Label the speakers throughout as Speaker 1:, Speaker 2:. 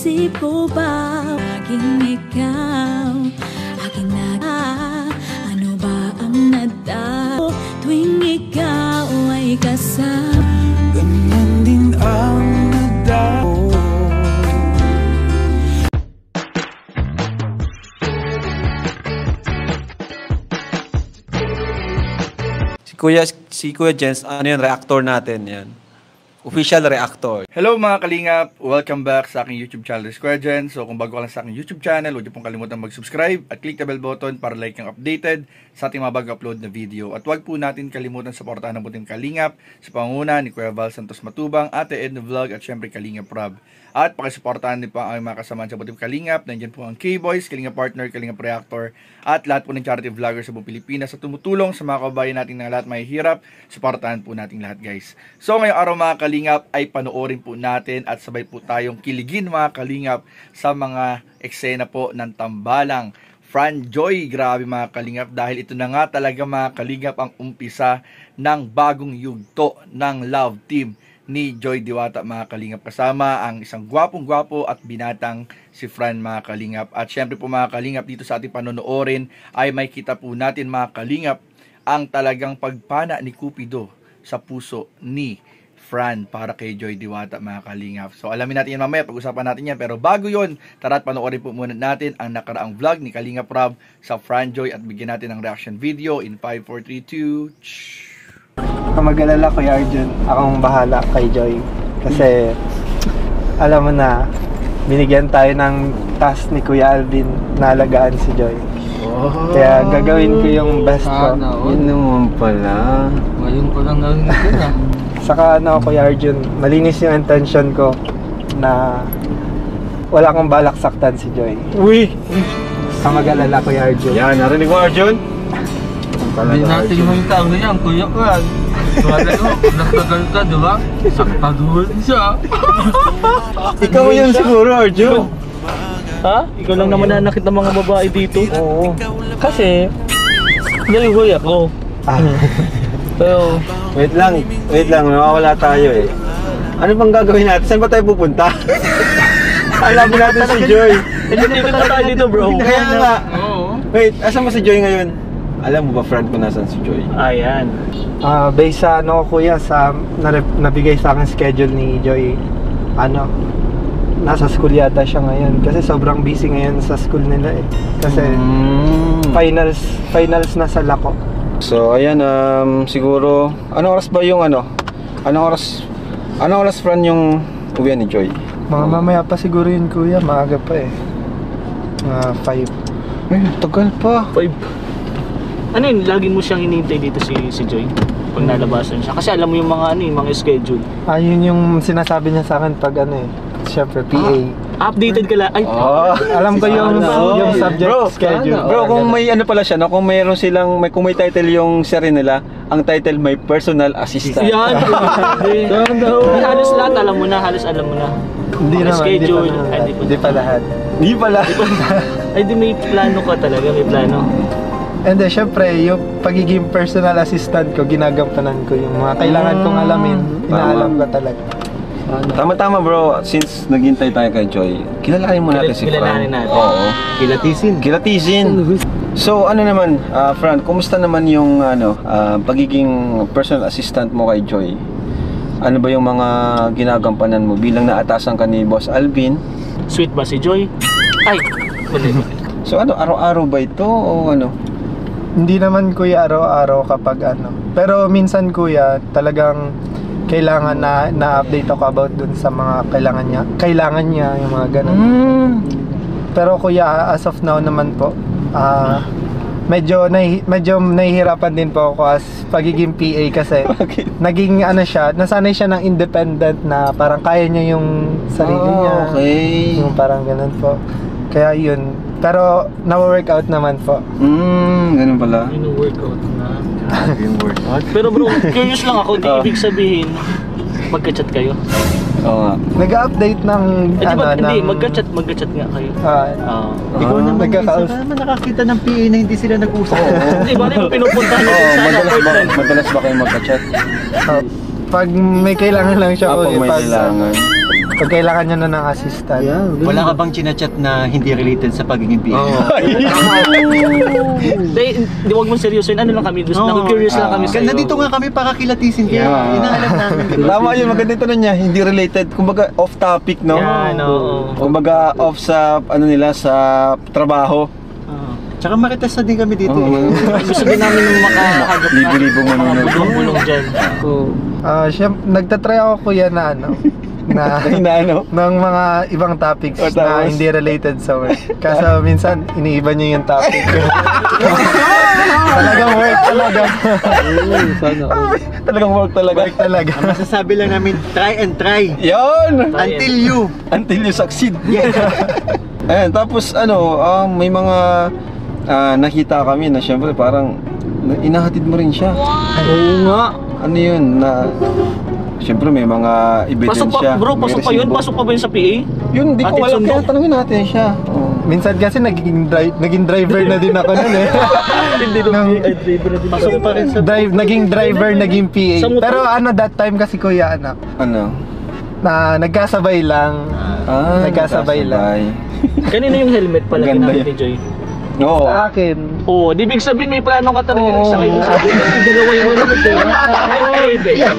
Speaker 1: isip ko ba maging ikaw? Akin na ano ba ang nadaw tuwing ikaw ay kasama?
Speaker 2: Ganyan din ang nadaw.
Speaker 3: Si Kuya Jens, ano yun, reactor natin yan. Official reactor.
Speaker 4: Hello mga kalingap! Welcome back sa aking YouTube channel, Kuya Jens. So kung bago ka lang sa aking YouTube channel, huwag niyo pong kalimutan mag-subscribe at click the bell button para like ang updated sa ating mga bago-upload na video. At huwag po natin kalimutan supportahan ng buting kalingap sa pangunguna ni Kuya Val Santos Matubang, Ate Edna Vlog at syempre Kalingap Rob. At pakisuportahan din po ang mga kasamaan sa buting kalingap. Nandiyan po ang K-Boys, Kalingap Partner, Kalingap Reactor at lahat po ng charity vloggers sa buong Pilipinas sa tumutulong sa mga kababayan natin na lahat may hirap. Suportahan po natin lahat guys. So ngayong araw mga kalingap ay panoorin po natin at sabay po tayong kiligin mga kalingap sa mga eksena po ng tambalang Fran Joy. Grabe mga kalingap, dahil ito na nga talaga mga kalingap ang umpisa ng bagong yugto ng love team ni Joy Diwata mga kalingap, kasama ang isang gwapong-gwapo at binatang si Fran mga kalingap. At syempre po mga kalingap, dito sa ating panonoorin ay may kita po natin mga kalingap ang talagang pagpana ni Cupido sa puso ni Fran para kay Joy Diwata mga kalingap. So alamin natin yan mamaya, pag-usapan natin yan. Pero bago yon, tara't panoorin po muna natin ang nakaraang vlog ni Kalingap Rob sa Fran Joy at bigyan natin ng reaction video in 5, 4, 3, 2...
Speaker 5: Kung mag-alala Kuya Arjun, akong bahala kay Joy. Kasi alam mo na, binigyan tayo ng task ni Kuya Alvin na alagaan si Joy. Kaya gagawin ko yung best ko.
Speaker 3: Yun naman pala.
Speaker 6: Ngayon ko lang narinig yun ah.
Speaker 5: Saka ano Kuya Arjun, malinis yung intention ko na wala akong balak saktan si Joy.
Speaker 3: Uy!
Speaker 5: Kung mag-alala Kuya Arjun.
Speaker 3: Yan, narinig mo Arjun?
Speaker 6: Hindi natin yung tao yan, Kuya Kwan. Wala mo, kung nagtagal ka, diba? Saktaduhan siya.
Speaker 3: Ikaw yun siguro Arjun.
Speaker 7: Ha? Ikaw lang naman nanakit ng mga babae dito? Oo. Kasi, yan yung kuya ko. Pero,
Speaker 3: Wait lang, nawawala tayo eh. Ano bang gagawin natin? Saan ba tayo pupunta? Alam mo natin si Joy.
Speaker 7: hindi na tayo dito bro.
Speaker 3: Kaya nga.
Speaker 6: Oo.
Speaker 3: Wait, asan mo si Joy ngayon? Alam mo ba friend ko nasan si Joy?
Speaker 7: Ayan.
Speaker 5: Based sa ano Kuya, sa nabigay sa akin schedule ni Joy, nasa school yata siya ngayon. Kasi sobrang busy ngayon sa school nila eh. Kasi finals na sa Lako.
Speaker 3: So ayan, siguro anong oras ba yung anong oras friend yung uwian ni Joy?
Speaker 5: Mga mamaya pa siguro yun Kuya, maaga pa eh. 5.
Speaker 3: Ay, tagal pa.
Speaker 7: 5. Ano yun, lagi mo siyang hinihintay dito si Joy? Pag nalabasan siya. Kasi alam mo yung mga yung mga schedule.
Speaker 5: Yun yung sinasabi niya sa akin pag syempre PA.
Speaker 7: Updated ka lang. Ay,
Speaker 5: alam ko yung subject schedule.
Speaker 3: Bro, kung may pala siya, no? Kung mayroon silang, kung may title yung series nila, ang title may personal assistant.
Speaker 7: yan! Halos lahat alam mo na, halos alam mo na.
Speaker 5: Hindi naman,
Speaker 7: schedule.
Speaker 5: Hindi pa lahat.
Speaker 3: Hindi pala.
Speaker 7: Ay, di may plano ka talaga, may plano.
Speaker 5: And then, syempre, yung pagiging personal assistant ko, ginagampanan ko yung mga kailangan kong alamin. Inaalam ko talaga.
Speaker 3: Tama-tama bro, since naghintay tayo kay Joy, kilalanin mo natin si Fran.
Speaker 7: Kilalanin natin.
Speaker 3: Oo. Kilatisin. So ano naman, Fran, kumusta naman yung pagiging personal assistant mo kay Joy? Ano ba yung mga ginagampanan mo bilang naatasan ka ni Boss Alvin?
Speaker 7: Sweet ba si Joy? Ay, mali.
Speaker 3: So araw-araw ba ito o ano?
Speaker 5: Hindi naman Kuya araw-araw kapag Pero minsan Kuya, talagang kailangan na-update ako about dun sa mga kailangan niya yung mga ganun. Pero Kuya, as of now naman po, medyo nahihirapan din po ako as pagiging PA kasi naging nasanay siya ng independent na parang kaya niya yung sarili niya.
Speaker 3: Okay.
Speaker 5: Yung parang ganun po. Kaya yun. Pero na-workout naman po.
Speaker 3: Ganun pala.
Speaker 7: Yung workout na.
Speaker 3: Yung workout.
Speaker 7: Pero bro, curious lang ako, di ibig sabihin magka-chat kayo?
Speaker 3: Oo nga.
Speaker 5: Nag-update ng
Speaker 7: Hindi, magka-chat nga kayo.
Speaker 6: Ikaw naman,
Speaker 5: nagkakaus-
Speaker 6: isa naman nakakita ng PA na hindi sila nag-usap.
Speaker 7: Hindi ba rin pinupunta niyo sa apartment?
Speaker 3: Madalas ba kayo magka-chat?
Speaker 5: Pag may kailangan lang siya
Speaker 3: Pag may
Speaker 5: pag
Speaker 3: kailangan.
Speaker 5: Pag kailangan nyo na ng assistant.
Speaker 8: Wala ka bang chinachat na hindi related sa pagiging PA?
Speaker 7: Di wag mong seryosoin. Ano lang kami, gusto curious lang kami sa'yo.
Speaker 8: Nandito nga kami para kilatisin kayo. Inaalam namin.
Speaker 3: Tama yun, maganda ito na niya, hindi related. Kumbaga off topic, no?
Speaker 7: Yan, oo.
Speaker 3: Kumbaga off sa, ano nila, sa trabaho.
Speaker 8: Tsaka marites na din kami dito.
Speaker 7: Gusto din namin makahagap na
Speaker 3: Libo-libong manonood.
Speaker 7: bulong-bulong dyan.
Speaker 5: Nagtatry ako kuya na ng mga ibang topics na hindi related sa work. Kaso minsan iniiba niyo yung topic. Talagang work talaga.
Speaker 3: Talagang work talaga.
Speaker 5: Work talaga.
Speaker 8: Ang masasabi lang namin, try and try.
Speaker 3: Yon!
Speaker 8: Until you
Speaker 3: succeed. Ayan, tapos may mga nakita kami na syempre parang inahatid mo rin siya.
Speaker 7: Oo nga.
Speaker 3: Ano yun na syempre may mga ebidensya.
Speaker 7: Pasok pa yun? Pasok pa ba yun sa PA?
Speaker 3: Yun, di ko alam. Kaya tanungin natin siya.
Speaker 5: Minsan kasi naging driver na din ako nun eh.
Speaker 7: Hindi driver na din.
Speaker 8: Pasok pa rin sa
Speaker 5: naging driver, naging PA. Pero that time kasi kuya
Speaker 3: Ano?
Speaker 5: na nagkasabay lang. Nagkasabay lang.
Speaker 7: Kanina yung helmet pala ginamit ni Joy.
Speaker 3: Oo.
Speaker 5: Sa akin.
Speaker 7: Oo, di big sabihin may plano ka talaga sa kayo. Sabi kasi dalawa yung helmet eh.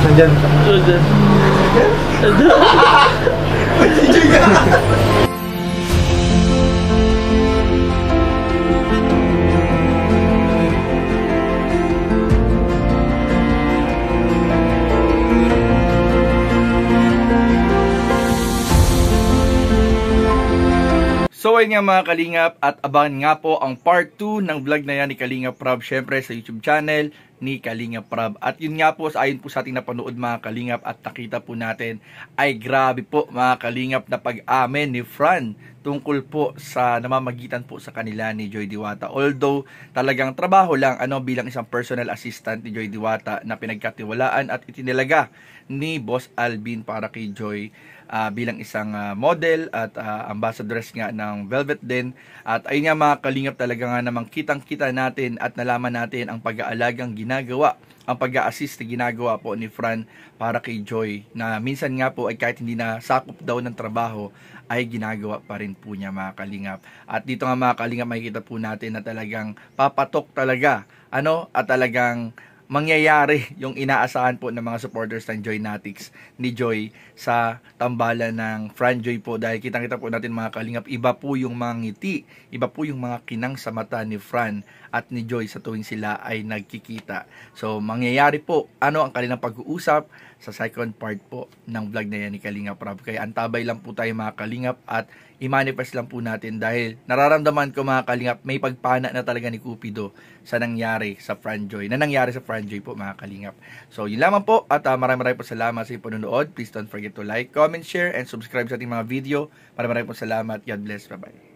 Speaker 5: Nandyan.
Speaker 4: So ayun nga mga Kalingap, at abangan nga po ang part 2 ng vlog na yan ni Kalingap Prab, syempre sa YouTube channel ni Kalingap Prab. At yun nga po, ayon po sa ating napanood mga Kalingap at nakita po natin, ay grabe po mga Kalingap na pag-amen ni Fran tungkol po sa namamagitan po sa kanila ni Joy Diwata. Although talagang trabaho lang bilang isang personal assistant ni Joy Diwata na pinagkatiwalaan at itinilaga ni Boss Alvin para kay Joy bilang isang model at ambassadress nga ng Velvet din. At ayun nga mga Kalingap, talaga nga namang kitang-kita natin at nalaman natin ang pag-aalagang ginagawa, ang pag-a-assist na ginagawa po ni Fran para kay Joy, na minsan nga po ay kahit hindi na sakop daw ng trabaho ay ginagawa pa rin po niya mga Kalingap. At dito nga mga Kalingap, makikita po natin na talagang papatok talaga at talagang mangyayari yung inaasahan po ng mga supporters ng Joynatics ni Joy sa tambalan ng Fran Joy po. Dahil kitang-kita po natin mga Kalingap, iba po yung mga ngiti, iba po yung mga kinang sa mata ni Fran at ni Joy sa tuwing sila ay nagkikita. So mangyayari po ang kanilang pag-uusap sa second part po ng vlog na yan ni Kalingap Prab. Kaya antabay lang po tayo mga Kalingap at i-manifest lang po natin, dahil nararamdaman ko mga Kalingap, may pagpana na talaga ni Cupido sa nangyari sa Fran Joy, po mga Kalingap. So yun lamang po, at maraming po salamat sa inyong panonood. Please don't forget to like, comment, share, and subscribe sa ating mga video. Maraming po salamat. God bless. Bye-bye.